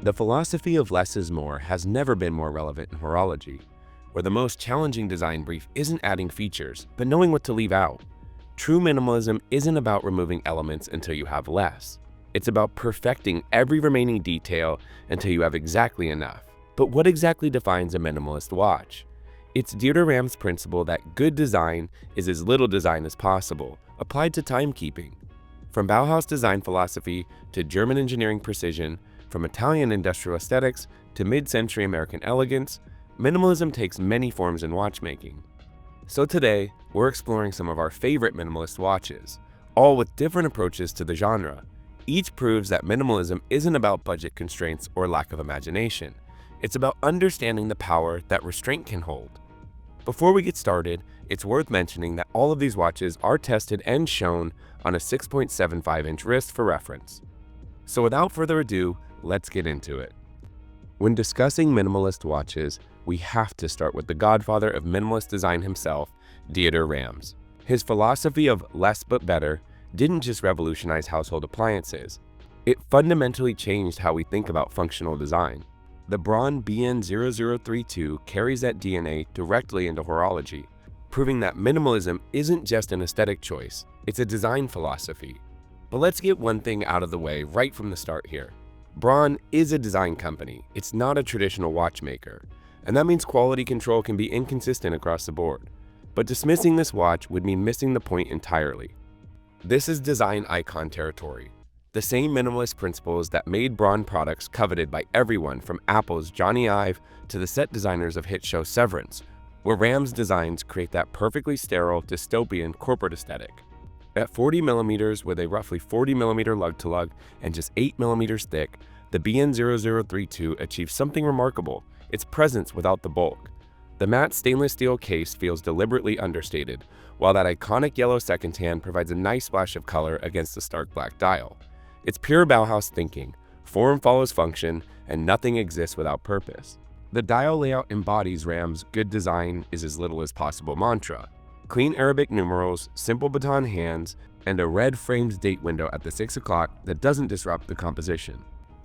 The philosophy of less is more has never been more relevant in horology, where the most challenging design brief isn't adding features, but knowing what to leave out. True minimalism isn't about removing elements until you have less. It's about perfecting every remaining detail until you have exactly enough. But what exactly defines a minimalist watch? It's Dieter Rams' principle that good design is as little design as possible, applied to timekeeping. From Bauhaus design philosophy to German engineering precision, from Italian industrial aesthetics to mid-century American elegance, minimalism takes many forms in watchmaking. So today, we're exploring some of our favorite minimalist watches, all with different approaches to the genre. Each proves that minimalism isn't about budget constraints or lack of imagination. It's about understanding the power that restraint can hold. Before we get started, it's worth mentioning that all of these watches are tested and shown on a 6.75-inch wrist for reference. So without further ado, let's get into it. When discussing minimalist watches, we have to start with the godfather of minimalist design himself, Dieter Rams. His philosophy of less but better didn't just revolutionize household appliances. It fundamentally changed how we think about functional design. The Braun BN0032 carries that DNA directly into horology, proving that minimalism isn't just an aesthetic choice, it's a design philosophy. But let's get one thing out of the way right from the start here. Braun is a design company, it's not a traditional watchmaker, and that means quality control can be inconsistent across the board. But dismissing this watch would mean missing the point entirely. This is design icon territory. The same minimalist principles that made Braun products coveted by everyone from Apple's Johnny Ive to the set designers of hit show Severance, where Rams' designs create that perfectly sterile, dystopian corporate aesthetic. At 40mm with a roughly 40mm lug-to-lug and just 8mm thick, the BN0032 achieves something remarkable, its presence without the bulk. The matte stainless steel case feels deliberately understated, while that iconic yellow second hand provides a nice splash of color against the stark black dial. It's pure Bauhaus thinking, form follows function, and nothing exists without purpose. The dial layout embodies Rams' good design is as little as possible mantra. Clean Arabic numerals, simple baton hands, and a red framed date window at the 6 o'clock that doesn't disrupt the composition.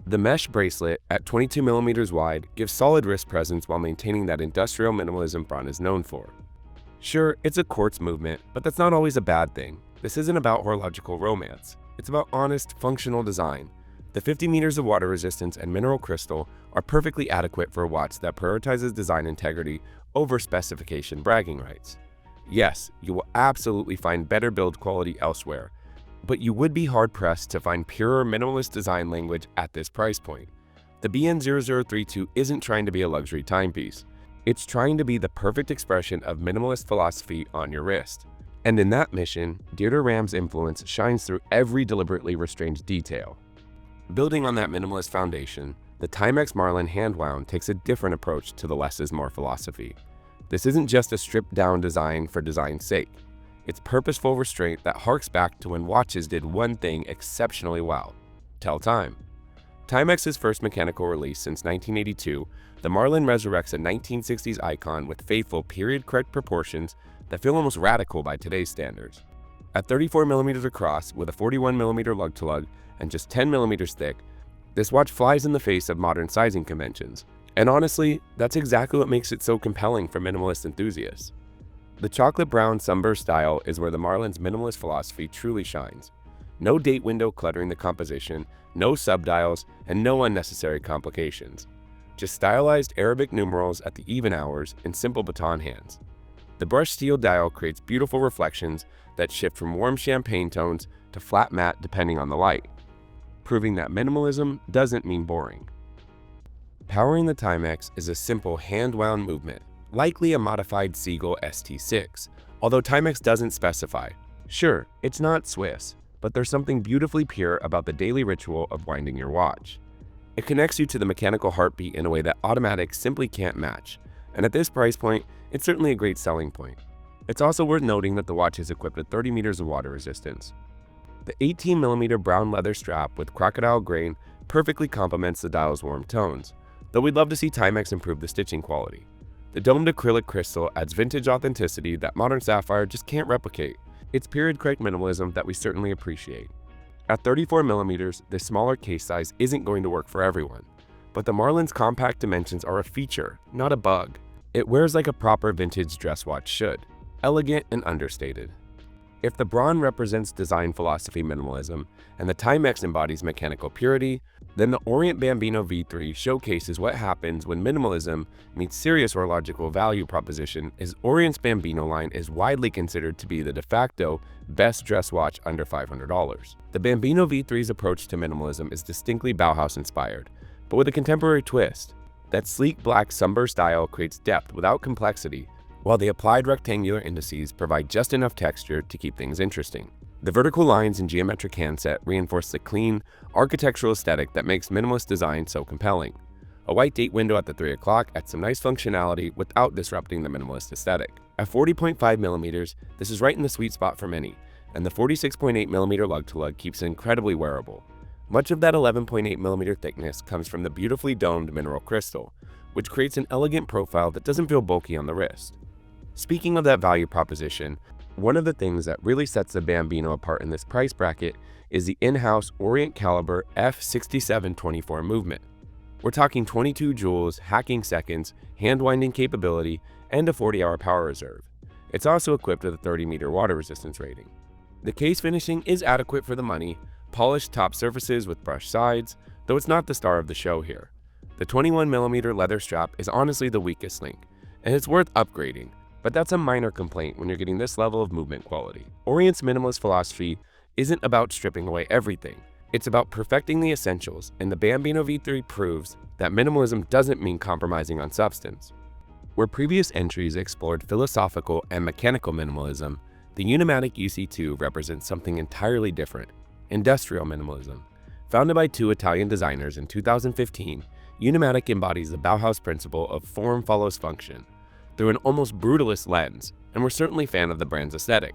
The mesh bracelet at 22mm wide gives solid wrist presence while maintaining that industrial minimalism Braun is known for. Sure, it's a quartz movement, but that's not always a bad thing. This isn't about horological romance. It's about honest, functional design. The 50 meters of water resistance and mineral crystal are perfectly adequate for a watch that prioritizes design integrity over specification bragging rights. Yes, you will absolutely find better build quality elsewhere, but you would be hard-pressed to find purer minimalist design language at this price point. The BN0032 isn't trying to be a luxury timepiece. It's trying to be the perfect expression of minimalist philosophy on your wrist. And in that mission, Dieter Rams' influence shines through every deliberately restrained detail. Building on that minimalist foundation, the Timex Marlin handwound takes a different approach to the less is more philosophy. This isn't just a stripped-down design for design's sake. It's purposeful restraint that harks back to when watches did one thing exceptionally well: tell time. Timex's first mechanical release since 1982, the Marlin resurrects a 1960s icon with faithful period-correct proportions that feel almost radical by today's standards. At 34mm across with a 41mm lug-to-lug and just 10mm thick, this watch flies in the face of modern sizing conventions. And honestly, that's exactly what makes it so compelling for minimalist enthusiasts. The chocolate brown sunburst style is where the Marlin's minimalist philosophy truly shines. No date window cluttering the composition, no subdials, and no unnecessary complications. Just stylized Arabic numerals at the even hours and simple baton hands. The brushed steel dial creates beautiful reflections that shift from warm champagne tones to flat matte depending on the light, proving that minimalism doesn't mean boring. Powering the Timex is a simple hand-wound movement, likely a modified Siegel ST6, although Timex doesn't specify. Sure, it's not Swiss, but there's something beautifully pure about the daily ritual of winding your watch. It connects you to the mechanical heartbeat in a way that automatic simply can't match, and at this price point, it's certainly a great selling point. It's also worth noting that the watch is equipped with 30 meters of water resistance. The 18mm brown leather strap with crocodile grain perfectly complements the dial's warm tones, though we'd love to see Timex improve the stitching quality. The domed acrylic crystal adds vintage authenticity that modern sapphire just can't replicate. It's period-correct minimalism that we certainly appreciate. At 34mm, this smaller case size isn't going to work for everyone. But the Marlin's compact dimensions are a feature, not a bug. It wears like a proper vintage dress watch should, elegant and understated. If the Braun represents design philosophy minimalism and the Timex embodies mechanical purity, then the Orient Bambino V3 showcases what happens when minimalism meets serious horological value proposition, as Orient's Bambino line is widely considered to be the de facto best dress watch under $500. The Bambino V3's approach to minimalism is distinctly Bauhaus inspired, but with a contemporary twist. That sleek black somber style creates depth without complexity, while the applied rectangular indices provide just enough texture to keep things interesting. The vertical lines and geometric handset reinforce the clean, architectural aesthetic that makes minimalist design so compelling. A white date window at the 3 o'clock adds some nice functionality without disrupting the minimalist aesthetic. At 40.5mm, this is right in the sweet spot for many, and the 46.8mm lug-to-lug keeps it incredibly wearable. Much of that 11.8mm thickness comes from the beautifully domed mineral crystal, which creates an elegant profile that doesn't feel bulky on the wrist. Speaking of that value proposition, one of the things that really sets the Bambino apart in this price bracket is the in-house Orient Caliber F6724 movement. We're talking 22 joules, hacking seconds, hand-winding capability, and a 40-hour power reserve. It's also equipped with a 30-meter water resistance rating. The case finishing is adequate for the money, polished top surfaces with brushed sides, though it's not the star of the show here. The 21mm leather strap is honestly the weakest link, and it's worth upgrading. But that's a minor complaint when you're getting this level of movement quality. Orient's minimalist philosophy isn't about stripping away everything. It's about perfecting the essentials, and the Bambino V3 proves that minimalism doesn't mean compromising on substance. Where previous entries explored philosophical and mechanical minimalism, the Unimatic UC-2 represents something entirely different: industrial minimalism. Founded by two Italian designers in 2015, Unimatic embodies the Bauhaus principle of form follows function through an almost brutalist lens, and we're certainly a fan of the brand's aesthetic.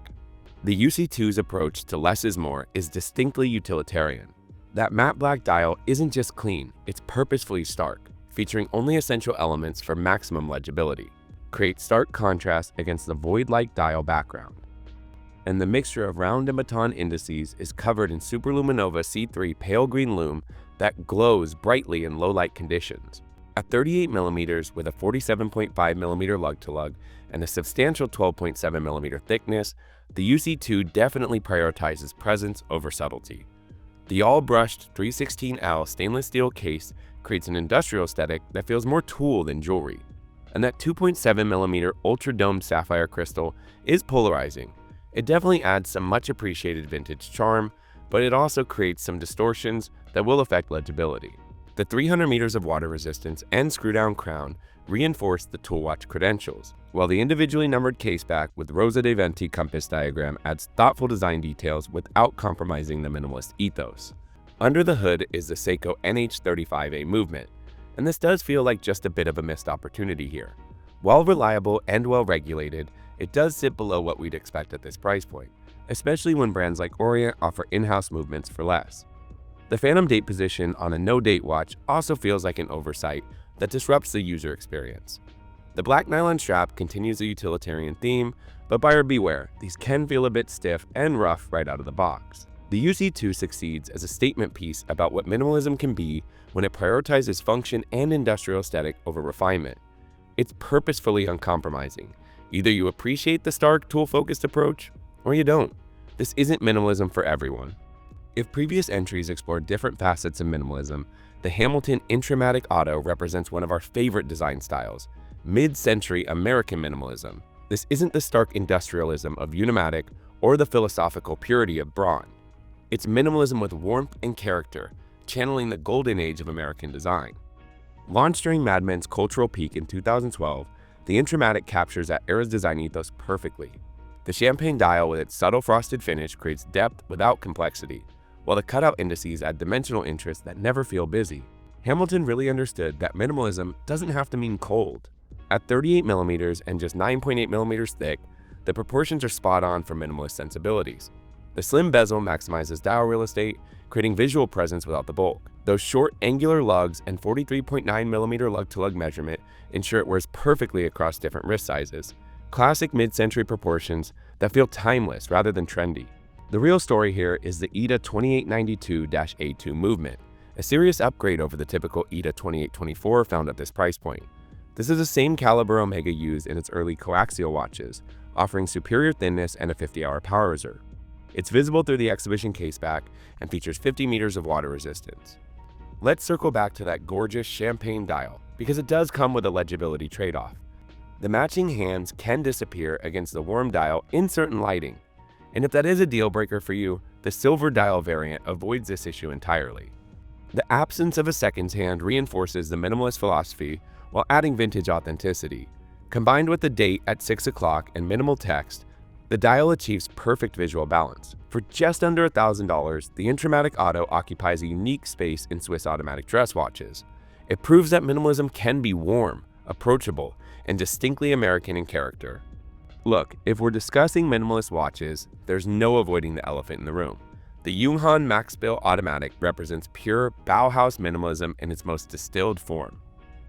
The UC-2's approach to less is more is distinctly utilitarian. That matte black dial isn't just clean, it's purposefully stark, featuring only essential elements for maximum legibility. Create stark contrast against the void-like dial background. And the mixture of round and baton indices is covered in Superluminova C3 pale green lume that glows brightly in low light conditions. At 38mm with a 47.5mm lug-to-lug and a substantial 12.7mm thickness, the UC-2 definitely prioritizes presence over subtlety. The all-brushed 316L stainless steel case creates an industrial aesthetic that feels more tool than jewelry. And that 2.7mm ultra-domed sapphire crystal is polarizing. It definitely adds some much-appreciated vintage charm, but it also creates some distortions that will affect legibility. The 300 meters of water resistance and screw-down crown reinforce the tool watch credentials, while the individually numbered caseback with Rosa de Venti compass diagram adds thoughtful design details without compromising the minimalist ethos. Under the hood is the Seiko NH35A movement, and this does feel like just a bit of a missed opportunity here. While reliable and well-regulated, it does sit below what we'd expect at this price point, especially when brands like Orient offer in-house movements for less. The phantom date position on a no-date watch also feels like an oversight that disrupts the user experience. The black nylon strap continues the utilitarian theme, but buyer beware, these can feel a bit stiff and rough right out of the box. The UC-2 succeeds as a statement piece about what minimalism can be when it prioritizes function and industrial aesthetic over refinement. It's purposefully uncompromising. Either you appreciate the stark, tool-focused approach, or you don't. This isn't minimalism for everyone. If previous entries explored different facets of minimalism, the Hamilton Intra-Matic Auto represents one of our favorite design styles, mid-century American minimalism. This isn't the stark industrialism of Unimatic or the philosophical purity of Braun. It's minimalism with warmth and character, channeling the golden age of American design. Launched during Mad Men's cultural peak in 2012, the Intra-Matic captures that era's design ethos perfectly. The champagne dial with its subtle frosted finish creates depth without complexity, while the cutout indices add dimensional interest that never feel busy. Hamilton really understood that minimalism doesn't have to mean cold. At 38mm and just 9.8mm thick, the proportions are spot on for minimalist sensibilities. The slim bezel maximizes dial real estate, creating visual presence without the bulk. Those short angular lugs and 43.9mm lug-to-lug measurement ensure it wears perfectly across different wrist sizes. Classic mid-century proportions that feel timeless rather than trendy. The real story here is the ETA 2892-A2 movement, a serious upgrade over the typical ETA 2824 found at this price point. This is the same caliber Omega used in its early coaxial watches, offering superior thinness and a 50-hour power reserve. It's visible through the exhibition caseback and features 50 meters of water resistance. Let's circle back to that gorgeous champagne dial, because it does come with a legibility trade-off. The matching hands can disappear against the warm dial in certain lighting, and if that is a deal breaker for you, the silver dial variant avoids this issue entirely. The absence of a seconds hand reinforces the minimalist philosophy while adding vintage authenticity. Combined with the date at 6 o'clock and minimal text, the dial achieves perfect visual balance. For just under $1,000, the Intra-Matic Auto occupies a unique space in Swiss automatic dress watches. It proves that minimalism can be warm, approachable, and distinctly American in character. Look, if we're discussing minimalist watches, there's no avoiding the elephant in the room. The Junghans Maxbill Automatic represents pure Bauhaus minimalism in its most distilled form.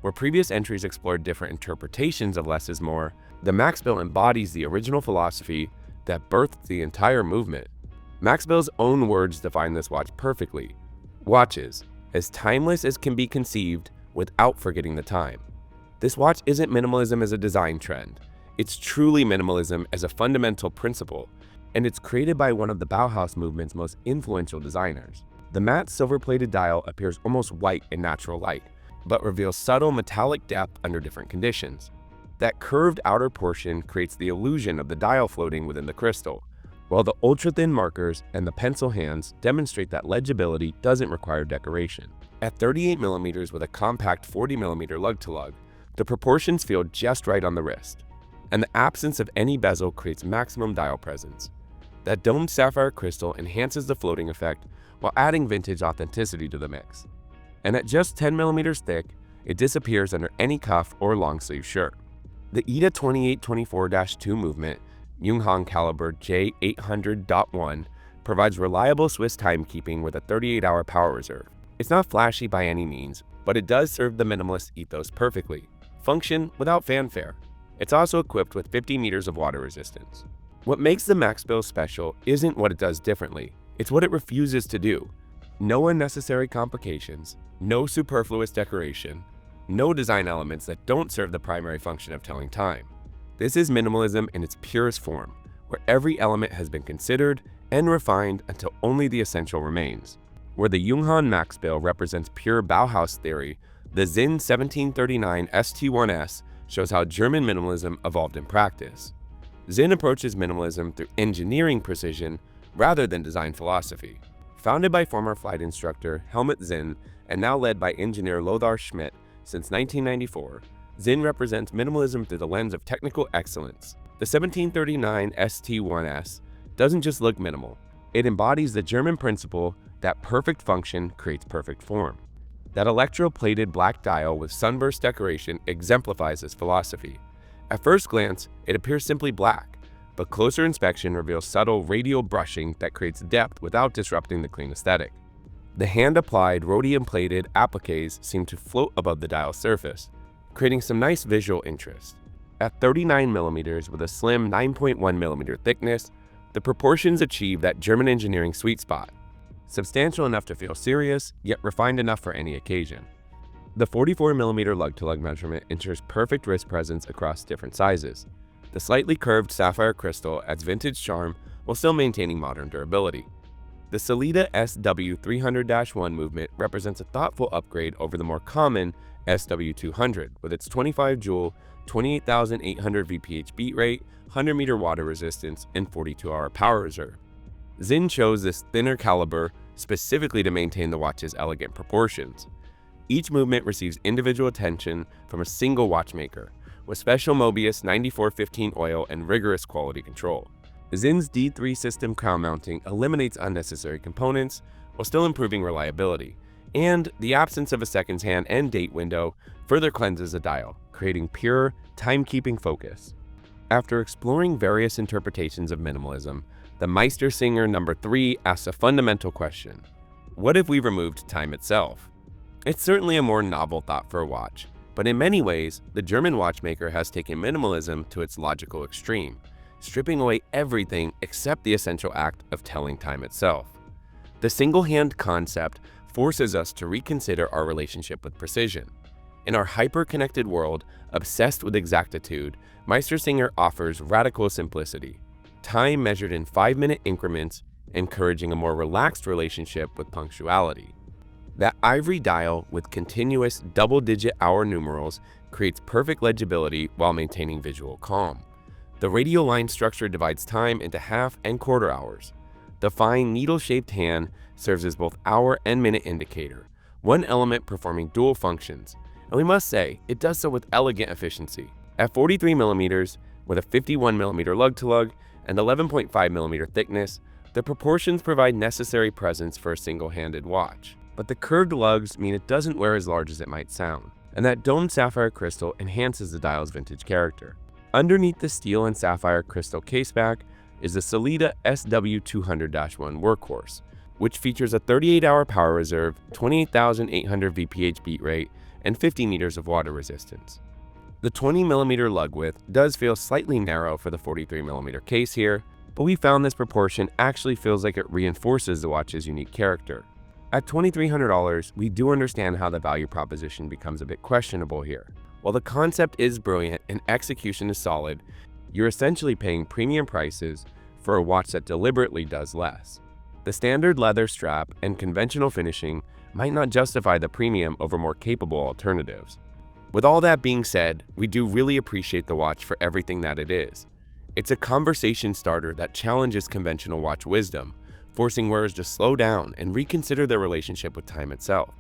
Where previous entries explored different interpretations of less is more, the Maxbill embodies the original philosophy that birthed the entire movement. Maxbill's own words define this watch perfectly. Watches, as timeless as can be conceived without forgetting the time. This watch isn't minimalism as a design trend. It's truly minimalism as a fundamental principle, and it's created by one of the Bauhaus movement's most influential designers. The matte silver-plated dial appears almost white in natural light, but reveals subtle metallic depth under different conditions. That curved outer portion creates the illusion of the dial floating within the crystal, while the ultra-thin markers and the pencil hands demonstrate that legibility doesn't require decoration. At 38mm with a compact 40mm lug-to-lug, the proportions feel just right on the wrist, and the absence of any bezel creates maximum dial presence. That domed sapphire crystal enhances the floating effect while adding vintage authenticity to the mix. And at just 10mm thick, it disappears under any cuff or long sleeve shirt. The ETA 2824-2 movement, Junghans caliber J800.1, provides reliable Swiss timekeeping with a 38-hour power reserve. It's not flashy by any means, but it does serve the minimalist ethos perfectly. Function without fanfare. It's also equipped with 50 meters of water resistance. What makes the Maxbill special isn't what it does differently, it's what it refuses to do. No unnecessary complications, no superfluous decoration, no design elements that don't serve the primary function of telling time. This is minimalism in its purest form, where every element has been considered and refined until only the essential remains. Where the Junghans Maxbill represents pure Bauhaus theory, the Sinn 1739 ST1S shows how German minimalism evolved in practice. Sinn approaches minimalism through engineering precision rather than design philosophy. Founded by former flight instructor Helmut Sinn and now led by engineer Lothar Schmidt since 1994, Sinn represents minimalism through the lens of technical excellence. The 1739 ST1S doesn't just look minimal, it embodies the German principle that perfect function creates perfect form. That electroplated black dial with sunburst decoration exemplifies this philosophy. At first glance, it appears simply black, but closer inspection reveals subtle radial brushing that creates depth without disrupting the clean aesthetic. The hand-applied rhodium-plated appliques seem to float above the dial surface, creating some nice visual interest. At 39mm with a slim 9.1mm thickness, the proportions achieve that German engineering sweet spot. Substantial enough to feel serious, yet refined enough for any occasion. The 44mm lug-to-lug measurement ensures perfect wrist presence across different sizes. The slightly curved sapphire crystal adds vintage charm while still maintaining modern durability. The Sellita SW300-1 movement represents a thoughtful upgrade over the more common SW200 with its 25-joule, 28,800 VPH beat rate, 100-meter water resistance, and 42-hour power reserve. Sinn chose this thinner caliber specifically to maintain the watch's elegant proportions. Each movement receives individual attention from a single watchmaker, with special Mobius 9415 oil and rigorous quality control. Sinn's D3 system crown mounting eliminates unnecessary components while still improving reliability, and the absence of a seconds hand and date window further cleanses the dial, creating pure, timekeeping focus. After exploring various interpretations of minimalism, the MeisterSinger No. 3 asks a fundamental question. What if we removed time itself? It's certainly a more novel thought for a watch, but in many ways, the German watchmaker has taken minimalism to its logical extreme, stripping away everything except the essential act of telling time itself. The single-hand concept forces us to reconsider our relationship with precision. In our hyper-connected world, obsessed with exactitude, MeisterSinger offers radical simplicity, time measured in 5-minute increments, encouraging a more relaxed relationship with punctuality. That ivory dial with continuous double-digit hour numerals creates perfect legibility while maintaining visual calm. The radial line structure divides time into half and quarter hours. The fine needle-shaped hand serves as both hour and minute indicator, one element performing dual functions, and we must say, it does so with elegant efficiency. At 43mm, with a 51mm lug-to-lug and 11.5mm thickness, the proportions provide necessary presence for a single-handed watch. But the curved lugs mean it doesn't wear as large as it might sound, and that domed sapphire crystal enhances the dial's vintage character. Underneath the steel and sapphire crystal caseback is the Sellita SW200-1 workhorse, which features a 38-hour power reserve, 28,800 VPH beat rate, and 50 meters of water resistance. The 20mm lug width does feel slightly narrow for the 43mm case here, but we found this proportion actually feels like it reinforces the watch's unique character. At $2,300, we do understand how the value proposition becomes a bit questionable here. While the concept is brilliant and execution is solid, you're essentially paying premium prices for a watch that deliberately does less. The standard leather strap and conventional finishing might not justify the premium over more capable alternatives. With all that being said, we do really appreciate the watch for everything that it is. It's a conversation starter that challenges conventional watch wisdom, forcing wearers to slow down and reconsider their relationship with time itself.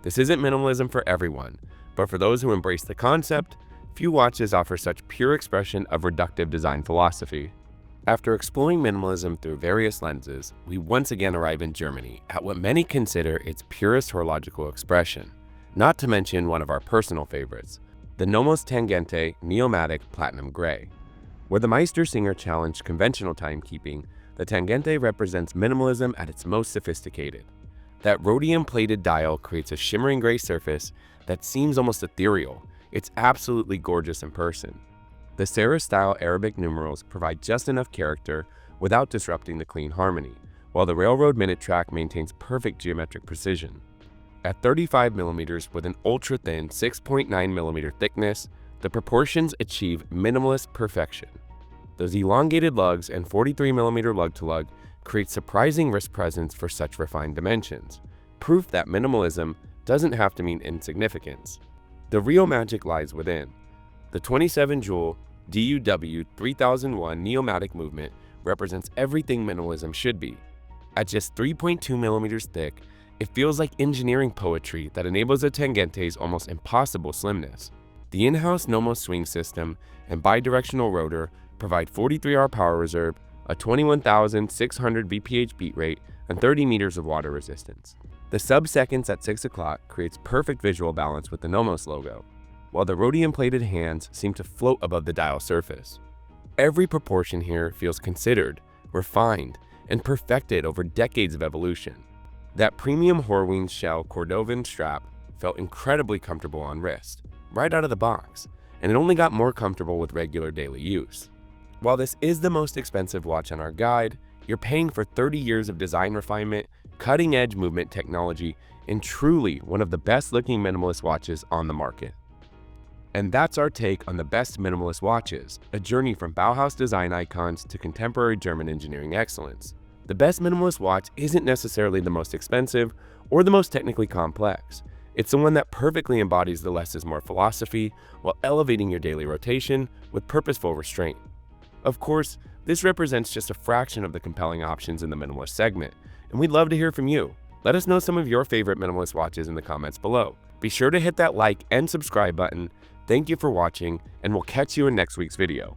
This isn't minimalism for everyone, but for those who embrace the concept, few watches offer such pure expression of reductive design philosophy. After exploring minimalism through various lenses, we once again arrive in Germany at what many consider its purest horological expression, not to mention one of our personal favorites, the Nomos Tangente Neomatic Platinum Gray. Where the MeisterSinger challenged conventional timekeeping, the Tangente represents minimalism at its most sophisticated. That rhodium-plated dial creates a shimmering gray surface that seems almost ethereal. It's absolutely gorgeous in person. The Serra-style Arabic numerals provide just enough character without disrupting the clean harmony, while the railroad minute track maintains perfect geometric precision. At 35mm with an ultra-thin 6.9mm thickness, the proportions achieve minimalist perfection. Those elongated lugs and 43mm lug-to-lug create surprising wrist presence for such refined dimensions, proof that minimalism doesn't have to mean insignificance. The real magic lies within. The 27-jewel DUW 3001 Neomatic movement represents everything minimalism should be. At just 3.2mm thick, it feels like engineering poetry that enables a Tangente's almost impossible slimness. The in-house Nomos swing system and bidirectional rotor provide 43-hour power reserve, a 21,600 VPH beat rate, and 30 meters of water resistance. The sub-seconds at 6 o'clock creates perfect visual balance with the Nomos logo, while the rhodium-plated hands seem to float above the dial surface. Every proportion here feels considered, refined, and perfected over decades of evolution. That premium Horween shell Cordovan strap felt incredibly comfortable on wrist, right out of the box, and it only got more comfortable with regular daily use. While this is the most expensive watch on our guide, you're paying for 30 years of design refinement, cutting-edge movement technology, and truly one of the best-looking minimalist watches on the market. And that's our take on the best minimalist watches, a journey from Bauhaus design icons to contemporary German engineering excellence. The best minimalist watch isn't necessarily the most expensive or the most technically complex. It's the one that perfectly embodies the less is more philosophy while elevating your daily rotation with purposeful restraint. Of course, this represents just a fraction of the compelling options in the minimalist segment, and we'd love to hear from you. Let us know some of your favorite minimalist watches in the comments below. Be sure to hit that like and subscribe button. Thank you for watching, and we'll catch you in next week's video.